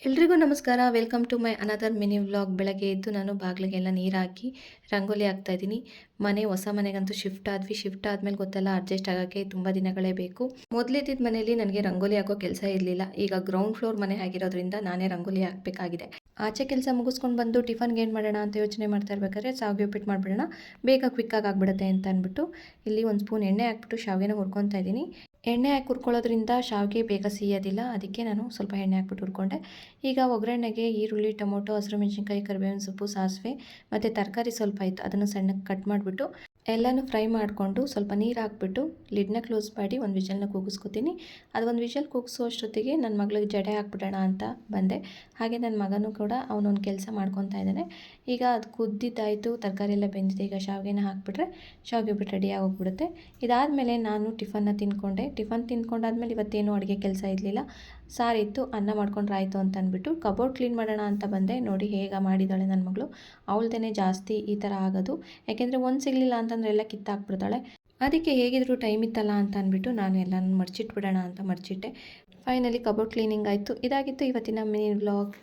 ಎಲ್ರಿಗೂ ನಮಸ್ಕಾರ. Welcome to my another mini vlog. ಬೆಳಗ್ಗೆ ಎದ್ದು ನಾನು ಬಾಗಿಲಿಗೆಲ್ಲ ನೀರು ಹಾಕಿ ರಂಗೋಲಿ ಹಾಕ್ತಾಯಿದ್ದೀನಿ. ಹೊಸ ಮನೆಗಂತೂ ಶಿಫ್ಟ್ ಆದ್ವಿ. ಶಿಫ್ಟ್ ಆದಮೇಲೆ ಗೊತ್ತಲ್ಲ, ಅಡ್ಜಸ್ಟ್ ಆಗೋಕ್ಕೆ ತುಂಬ ದಿನಗಳೇ ಬೇಕು. ಮೊದಲಿದ್ದ ಮನೆಯಲ್ಲಿ ನನಗೆ ರಂಗೋಲಿ ಹಾಕೋ ಕೆಲಸ ಇರಲಿಲ್ಲ. ಈಗ ಗ್ರೌಂಡ್ ಫ್ಲೋರ್ ಮನೆ ಆಗಿರೋದ್ರಿಂದ ನಾನೇ ರಂಗೋಲಿ ಹಾಕಬೇಕಾಗಿದೆ. ಆಚೆ ಕೆಲಸ ಮುಗಿಸ್ಕೊಂಡು ಬಂದು ಟಿಫನ್ಗೆ ಏನು ಮಾಡೋಣ ಅಂತ ಯೋಚನೆ ಮಾಡ್ತಾ ಇರ್ಬೇಕಾದ್ರೆ ಶಾವಿಗೆ ಉಪ್ಪಿಟ್ಟು ಮಾಡಿಬಿಡೋಣ, ಬೇಗ ಕ್ವಿಕ್ಕಾಗಿ ಆಗಿಬಿಡುತ್ತೆ ಅಂತ ಅಂದ್ಬಿಟ್ಟು ಇಲ್ಲಿ ಒಂದು ಸ್ಪೂನ್ ಎಣ್ಣೆ ಹಾಕ್ಬಿಟ್ಟು ಶಾವಿಗೆನ ಹುರ್ಕೊತಾ ಇದ್ದೀನಿ. ಎಣ್ಣೆ ಹಾಕಿ ಹುರ್ಕೊಳ್ಳೋದ್ರಿಂದ ಶಾವಿಗೆ ಬೇಗ ಸಿಯೋದಿಲ್ಲ, ಅದಕ್ಕೆ ನಾನು ಸ್ವಲ್ಪ ಎಣ್ಣೆ ಹಾಕ್ಬಿಟ್ಟು ಹುರ್ಕೊಂಡೆ. ಈಗ ಒಗ್ಗರಣೆಗೆ ಈರುಳ್ಳಿ, ಟೊಮೊಟೊ, ಹಸಿರು ಮೆಣಸಿನ್ಕಾಯಿ, ಕರಿಬೇವಿನ ಸೊಪ್ಪು, ಸಾಸಿವೆ ಮತ್ತು ತರಕಾರಿ ಸ್ವಲ್ಪ ಇತ್ತು, ಅದನ್ನು ಸಣ್ಣಗೆ ಕಟ್ ಮಾಡಿಬಿಟ್ಟು ಎಲ್ಲನೂ ಫ್ರೈ ಮಾಡಿಕೊಂಡು ಸ್ವಲ್ಪ ನೀರು ಹಾಕ್ಬಿಟ್ಟು ಲಿಡ್ನ ಕ್ಲೋಸ್ ಮಾಡಿ ಒಂದು ವಿಷಲ್ನ ಕೂಗಿಸ್ಕೊತೀನಿ. ಅದು ಒಂದು ವಿಷಲ್ ಕೂಗಿಸೋ ಅಷ್ಟೊತ್ತಿಗೆ ನನ್ನ ಮಗಳಿಗೆ ಜಡೆ ಹಾಕ್ಬಿಡೋಣ ಅಂತ ಬಂದೆ. ಹಾಗೆ ನನ್ನ ಮಗನೂ ಕೂಡ ಅವನೊಂದು ಕೆಲಸ ಮಾಡ್ಕೊತಾ ಇದ್ದಾನೆ. ಈಗ ಅದು ಕುದ್ದಿದ್ದಾಯಿತು, ತರಕಾರಿ ಎಲ್ಲ ಬೆಂದಿದೆ. ಈಗ ಶಾವಿಗೆನ ಹಾಕ್ಬಿಟ್ರೆ ಶಾವಿಗೆ ಬಿಟ್ಟು ರೆಡಿಯಾಗಿ ಹೋಗ್ಬಿಡುತ್ತೆ. ಇದಾದಮೇಲೆ ನಾನು ಟಿಫನ್ನ ತಿಂದ್ಕೊಂಡೆ. ಟಿಫನ್ ತಿಂದ್ಕೊಂಡಾದ್ಮೇಲೆ ಇವತ್ತೇನು ಅಡುಗೆ ಕೆಲಸ ಇರಲಿಲ್ಲ. ಸಾರಿತ್ತು, ಅನ್ನ ಮಾಡ್ಕೊಂಡ್ರೆ ಆಯಿತು ಅಂತ ಅಂದ್ಬಿಟ್ಟು ಕಬೋರ್ಡ್ ಕ್ಲೀನ್ ಮಾಡೋಣ ಅಂತ ಬಂದೆ. ನೋಡಿ ಹೇಗೆ ಮಾಡಿದ್ದಾಳೆ ನನ್ನ ಮಗಳು. ಅವಳದೇ ಜಾಸ್ತಿ ಈ ಥರ ಆಗೋದು, ಯಾಕೆಂದರೆ ಒಂದು ಸಿಗಲಿಲ್ಲ ಅಂತಂದರೆ ಎಲ್ಲ ಕಿತ್ತಾಕ್ಬಿಡ್ತಾಳೆ. ಅದಕ್ಕೆ ಹೇಗಿದ್ರು ಟೈಮ್ ಇತ್ತಲ್ಲ ಅಂತ ಅಂದ್ಬಿಟ್ಟು ನಾನು ಎಲ್ಲನೂ ಮಡಚಿಟ್ಬಿಡೋಣ ಅಂತ ಮಡಚಿಟ್ಟೆ. ಫೈನಲಿ ಕಬೋರ್ಡ್ ಕ್ಲೀನಿಂಗ್ ಆಯಿತು. ಇದಾಗಿತ್ತು ಇವತ್ತಿನ ಮಿನಿ ವ್ಲಾಗ್.